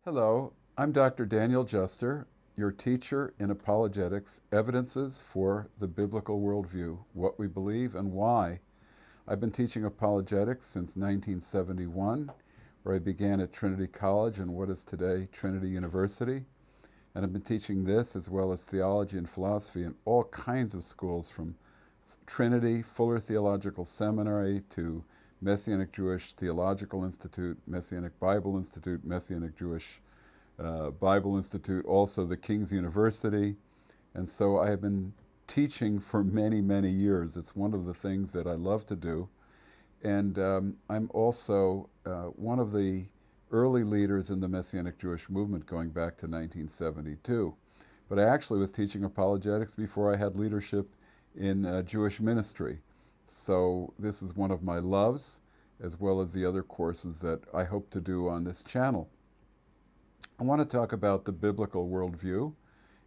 Hello, I'm Dr. Daniel Juster, your teacher in apologetics, evidences for the biblical worldview, what we believe and why. I've been teaching apologetics since 1971, where I began at Trinity College in what is today Trinity University. And I've been teaching this as well as theology and philosophy in all kinds of schools, from Trinity, Fuller Theological Seminary, to Messianic Jewish Theological Institute, Messianic Bible Institute, Messianic Jewish Bible Institute, also the King's University. And so I have been teaching for many, many years. It's one of the things that I love to do. And I'm also one of the early leaders in the Messianic Jewish movement going back to 1972. But I actually was teaching apologetics before I had leadership in Jewish ministry. So this is one of my loves, as well as the other courses that I hope to do on this channel. I want to talk about the biblical worldview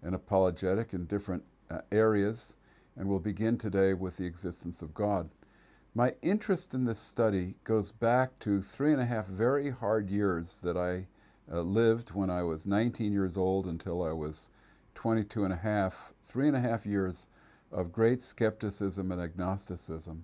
and apologetic in different areas, and we'll begin today with the existence of God. My interest in this study goes back to 3.5 very hard years that I lived when I was 19 years old until I was 22 and a half, 3.5 years of great skepticism and agnosticism,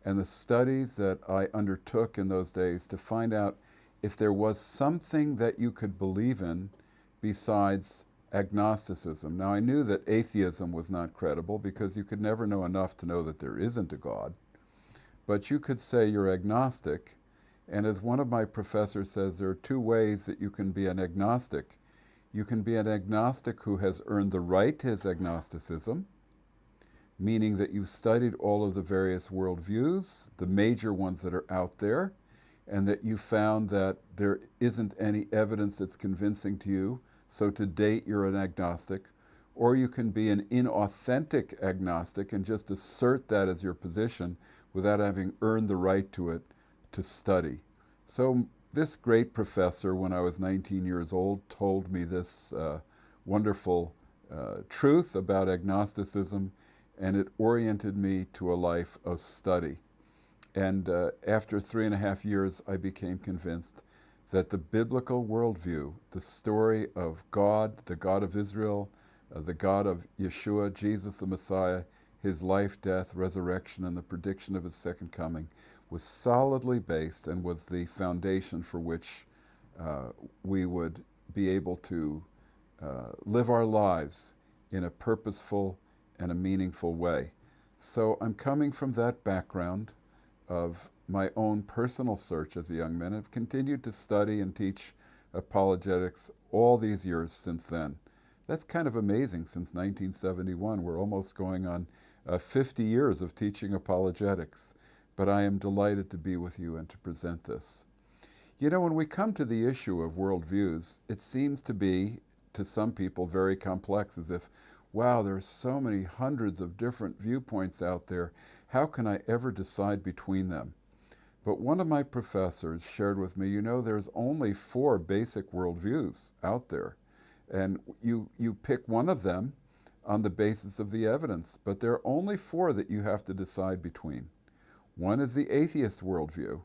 and the studies that I undertook in those days to find out if there was something that you could believe in besides agnosticism. Now, I knew that atheism was not credible because you could never know enough to know that there isn't a God, but you could say you're agnostic, and as one of my professors says, there are two ways that you can be an agnostic. You can be an agnostic who has earned the right to his agnosticism, meaning that you've studied all of the various worldviews, the major ones that are out there, and that you found that there isn't any evidence that's convincing to you, so to date you're an agnostic. Or you can be an inauthentic agnostic and just assert that as your position without having earned the right to it to study. So this great professor, when I was 19 years old, told me this wonderful truth about agnosticism, and it oriented me to a life of study. And after 3.5 years, I became convinced that the biblical worldview, the story of God, the God of Israel, the God of Yeshua, Jesus the Messiah, his life, death, resurrection, and the prediction of his second coming, was solidly based and was the foundation for which we would be able to live our lives in a purposeful and a meaningful way. So I'm coming from that background of my own personal search as a young man. I've continued to study and teach apologetics all these years since then. That's kind of amazing. Since 1971, we're almost going on 50 years of teaching apologetics. But I am delighted to be with you and to present this. You know, when we come to the issue of worldviews, it seems to be, to some people, very complex, as if, wow, there are so many hundreds of different viewpoints out there. How can I ever decide between them? But one of my professors shared with me, you know, there's only 4 basic worldviews out there. And you pick one of them on the basis of the evidence, but there are only 4 that you have to decide between. One is the atheist worldview,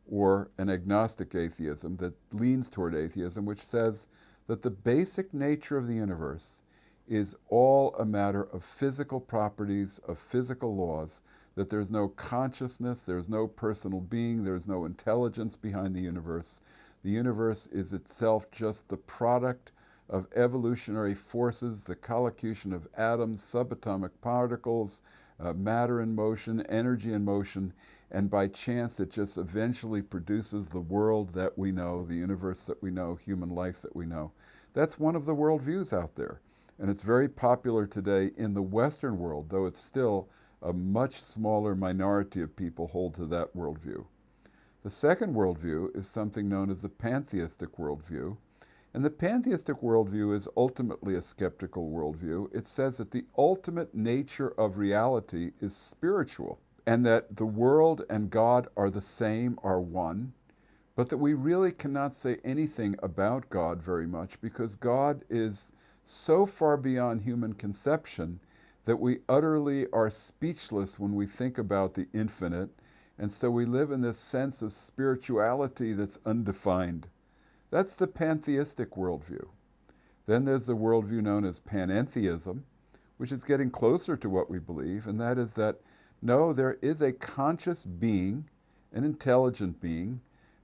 or an agnostic atheism that leans toward atheism, which says that the basic nature of the universe is all a matter of physical properties, of physical laws, that there's no consciousness, there's no personal being, there's no intelligence behind the universe. The universe is itself just the product of evolutionary forces, the collocution of atoms, subatomic particles, matter in motion, energy in motion, and by chance it just eventually produces the world that we know, the universe that we know, human life that we know. That's one of the worldviews out there. And it's very popular today in the Western world, though it's still a much smaller minority of people hold to that worldview. The second worldview is something known as the pantheistic worldview. And the pantheistic worldview is ultimately a skeptical worldview. It says that the ultimate nature of reality is spiritual, and that the world and God are the same, are one, but that we really cannot say anything about God very much because God is so far beyond human conception that we utterly are speechless when we think about the infinite, and so we live in this sense of spirituality that's undefined. That's the pantheistic worldview. Then there's the worldview known as panentheism, which is getting closer to what we believe, and that is that no, there is a conscious being, an intelligent being,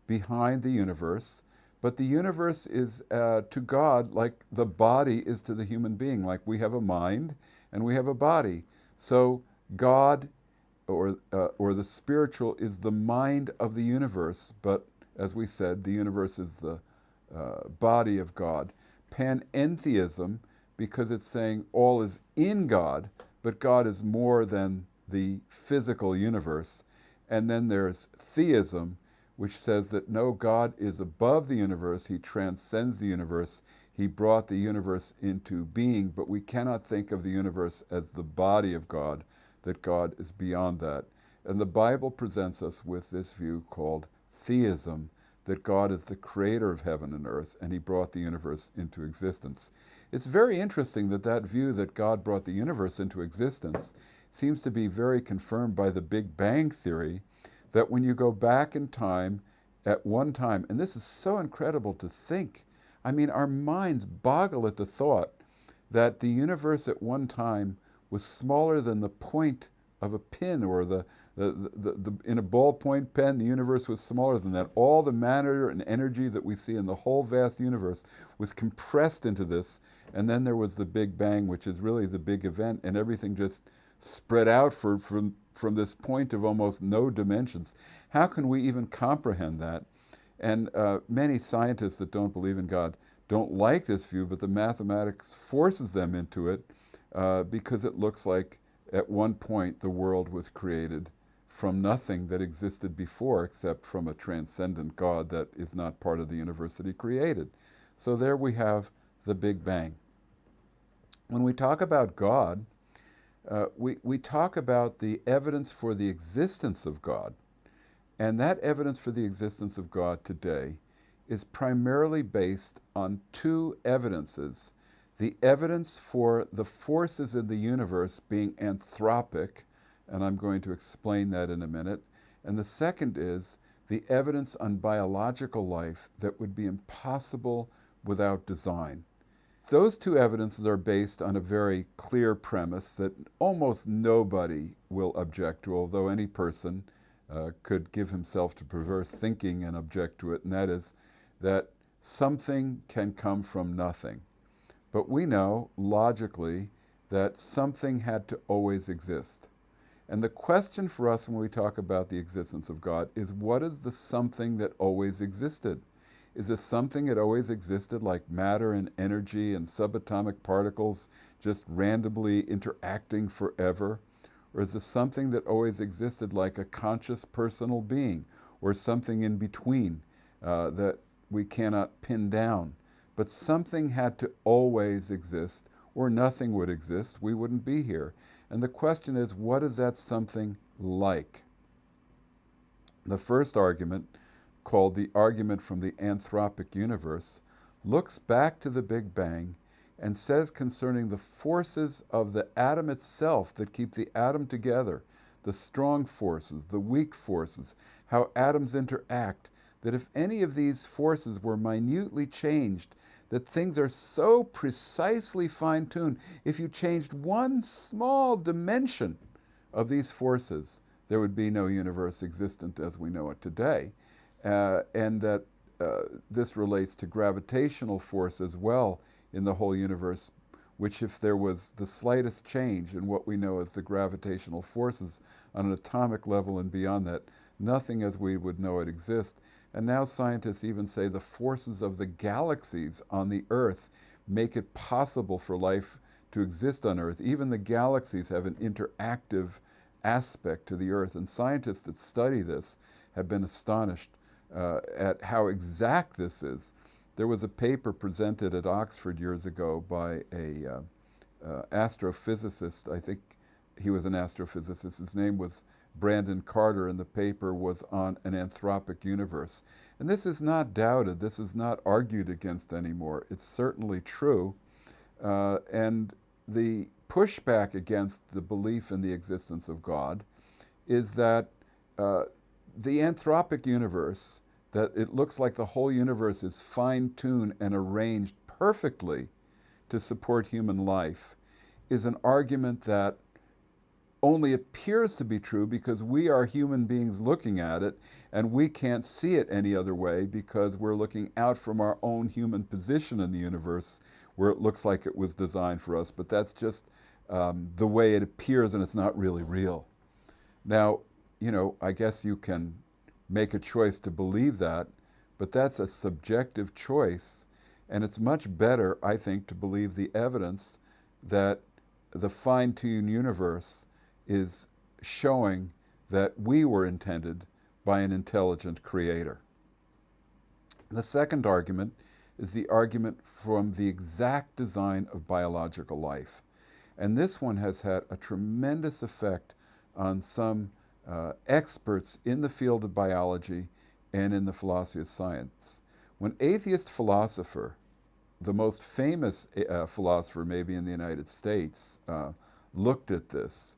behind the universe, but the universe is to God like the body is to the human being, like we have a mind and we have a body. So God, or the spiritual, is the mind of the universe, but as we said, the universe is the body of God. Panentheism, because it's saying all is in God, but God is more than the physical universe. And then there's theism, which says that no, God is above the universe, he transcends the universe, he brought the universe into being, but we cannot think of the universe as the body of God, that God is beyond that. And the Bible presents us with this view called theism, that God is the creator of heaven and earth, and he brought the universe into existence. It's very interesting that that view that God brought the universe into existence seems to be very confirmed by the Big Bang theory, that when you go back in time, at one time, and this is so incredible to think, I mean, our minds boggle at the thought that the universe at one time was smaller than the point of a pin, or in a ballpoint pen, the universe was smaller than that. All the matter and energy that we see in the whole vast universe was compressed into this, and then there was the Big Bang, which is really the big event, and everything just spread out from this point of almost no dimensions. How can we even comprehend that? And many scientists that don't believe in God don't like this view, but the mathematics forces them into it because it looks like at one point the world was created from nothing that existed before, except from a transcendent God that is not part of the universe that he created. So there we have the Big Bang. When we talk about God, we talk about the evidence for the existence of God. And that evidence for the existence of God today is primarily based on two evidences. The evidence for the forces in the universe being anthropic, and I'm going to explain that in a minute. And the second is the evidence on biological life that would be impossible without design. Those two evidences are based on a very clear premise that almost nobody will object to, although any person could give himself to perverse thinking and object to it, and that is that something can come from nothing. But we know, logically, that something had to always exist. And the question for us when we talk about the existence of God is, what is the something that always existed? Is this something that always existed, like matter and energy and subatomic particles just randomly interacting forever? Or is this something that always existed, like a conscious personal being, or something in between that we cannot pin down? But something had to always exist, or nothing would exist. We wouldn't be here. And the question is, what is that something like? The first argument, called the argument from the anthropic universe, looks back to the Big Bang and says concerning the forces of the atom itself that keep the atom together, the strong forces, the weak forces, how atoms interact, that if any of these forces were minutely changed, that things are so precisely fine-tuned, if you changed one small dimension of these forces, there would be no universe existent as we know it today. And that this relates to gravitational force as well in the whole universe, which if there was the slightest change in what we know as the gravitational forces on an atomic level and beyond that, nothing as we would know it exists. And now scientists even say the forces of the galaxies on the Earth make it possible for life to exist on Earth. Even the galaxies have an interactive aspect to the Earth, and scientists that study this have been astonished at how exact this is. There was a paper presented at Oxford years ago by a astrophysicist. I think he was an astrophysicist. His name was Brandon Carter, and the paper was on an anthropic universe. And this is not doubted. This is not argued against anymore. It's certainly true. And the pushback against the belief in the existence of God is that the anthropic universe, that it looks like the whole universe is fine-tuned and arranged perfectly to support human life, is an argument that only appears to be true because we are human beings looking at it, and we can't see it any other way because we're looking out from our own human position in the universe where it looks like it was designed for us, but that's just the way it appears, and it's not really real. Now, I guess you can make a choice to believe that, but that's a subjective choice, and it's much better, I think, to believe the evidence that the fine-tuned universe is showing that we were intended by an intelligent creator. The second argument is the argument from the exact design of biological life. And this one has had a tremendous effect on some experts in the field of biology and in the philosophy of science. When atheist philosopher, the most famous philosopher maybe in the United States, looked at this,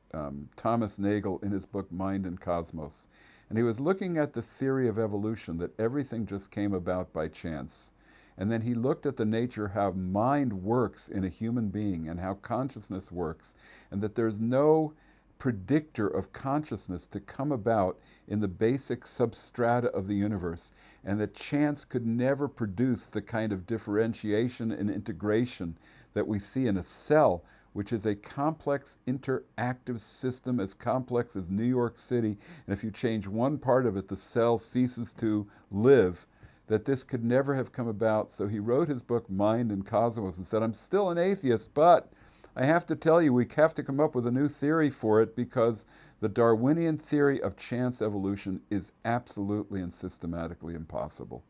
Thomas Nagel in his book Mind and Cosmos, and he was looking at the theory of evolution, that everything just came about by chance. And then he looked at the nature how mind works in a human being and how consciousness works, and that there's no predictor of consciousness to come about in the basic substrata of the universe, and that chance could never produce the kind of differentiation and integration that we see in a cell, which is a complex interactive system as complex as New York City, and if you change one part of it, the cell ceases to live, that this could never have come about. So he wrote his book Mind and Cosmos and said, I'm still an atheist, but I have to tell you, we have to come up with a new theory for it, because the Darwinian theory of chance evolution is absolutely and systematically impossible.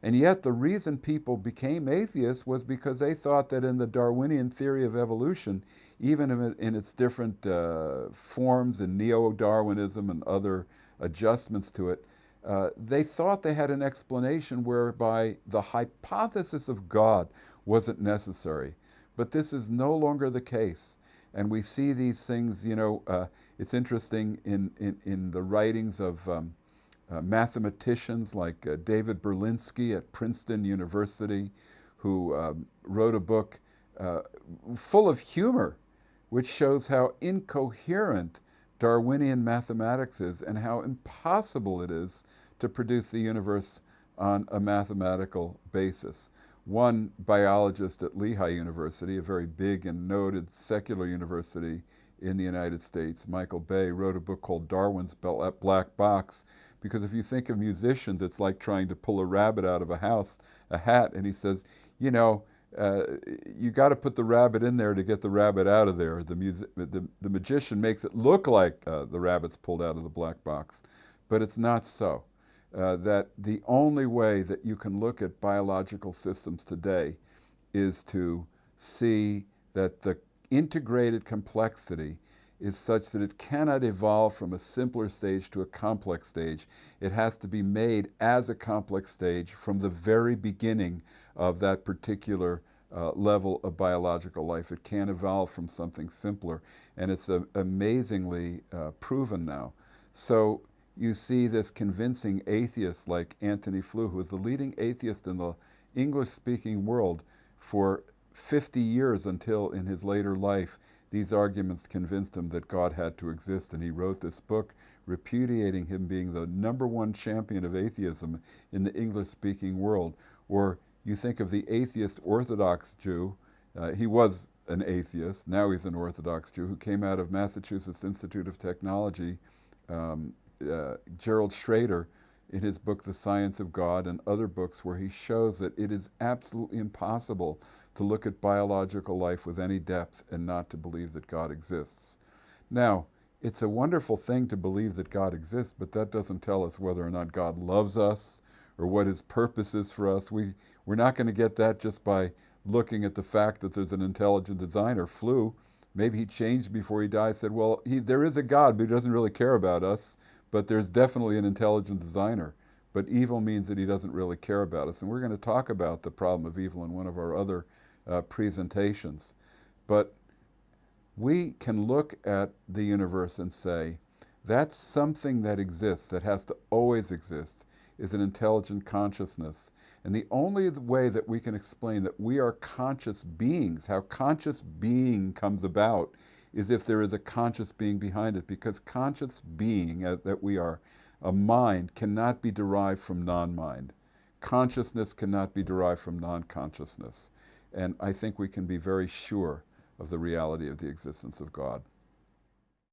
And yet the reason people became atheists was because they thought that in the Darwinian theory of evolution, even in its different forms in neo-Darwinism and other adjustments to it, they thought they had an explanation whereby the hypothesis of God wasn't necessary. But this is no longer the case. And we see these things, it's interesting in the writings of mathematicians like David Berlinski at Princeton University, who wrote a book full of humor, which shows how incoherent Darwinian mathematics is and how impossible it is to produce the universe on a mathematical basis. One biologist at Lehigh University, a very big and noted secular university in the United States, Michael Bay, wrote a book called Darwin's Black Box, because if you think of musicians, it's like trying to pull a rabbit out of a hat, and he says, you got to put the rabbit in there to get the rabbit out of there. The magician makes it look like the rabbit's pulled out of the black box, but it's not so. That the only way that you can look at biological systems today is to see that the integrated complexity is such that it cannot evolve from a simpler stage to a complex stage. It has to be made as a complex stage from the very beginning of that particular level of biological life. It can't evolve from something simpler, and it's amazingly proven now. So you see this convincing atheist like Antony Flew, who was the leading atheist in the English-speaking world for 50 years until in his later life these arguments convinced him that God had to exist, and he wrote this book repudiating him being the #1 champion of atheism in the English-speaking world. Or you think of the atheist Orthodox Jew, he was an atheist, now he's an Orthodox Jew, who came out of Massachusetts Institute of Technology, Gerald Schrader, in his book The Science of God and other books, where he shows that it is absolutely impossible to look at biological life with any depth and not to believe that God exists. Now, it's a wonderful thing to believe that God exists, but that doesn't tell us whether or not God loves us or what his purpose is for us. We're not going to get that just by looking at the fact that there's an intelligent designer. Flew, maybe he changed before he died, said, well, there is a God, but he doesn't really care about us, but there's definitely an intelligent designer. But evil means that he doesn't really care about us. And we're going to talk about the problem of evil in one of our other presentations. But we can look at the universe and say, that's something that exists, that has to always exist. is an intelligent consciousness. And the only way that we can explain that we are conscious beings, how conscious being comes about, is if there is a conscious being behind it, because conscious being, that we are a mind, cannot be derived from non-mind. Consciousness cannot be derived from non-consciousness. And I think we can be very sure of the reality of the existence of God.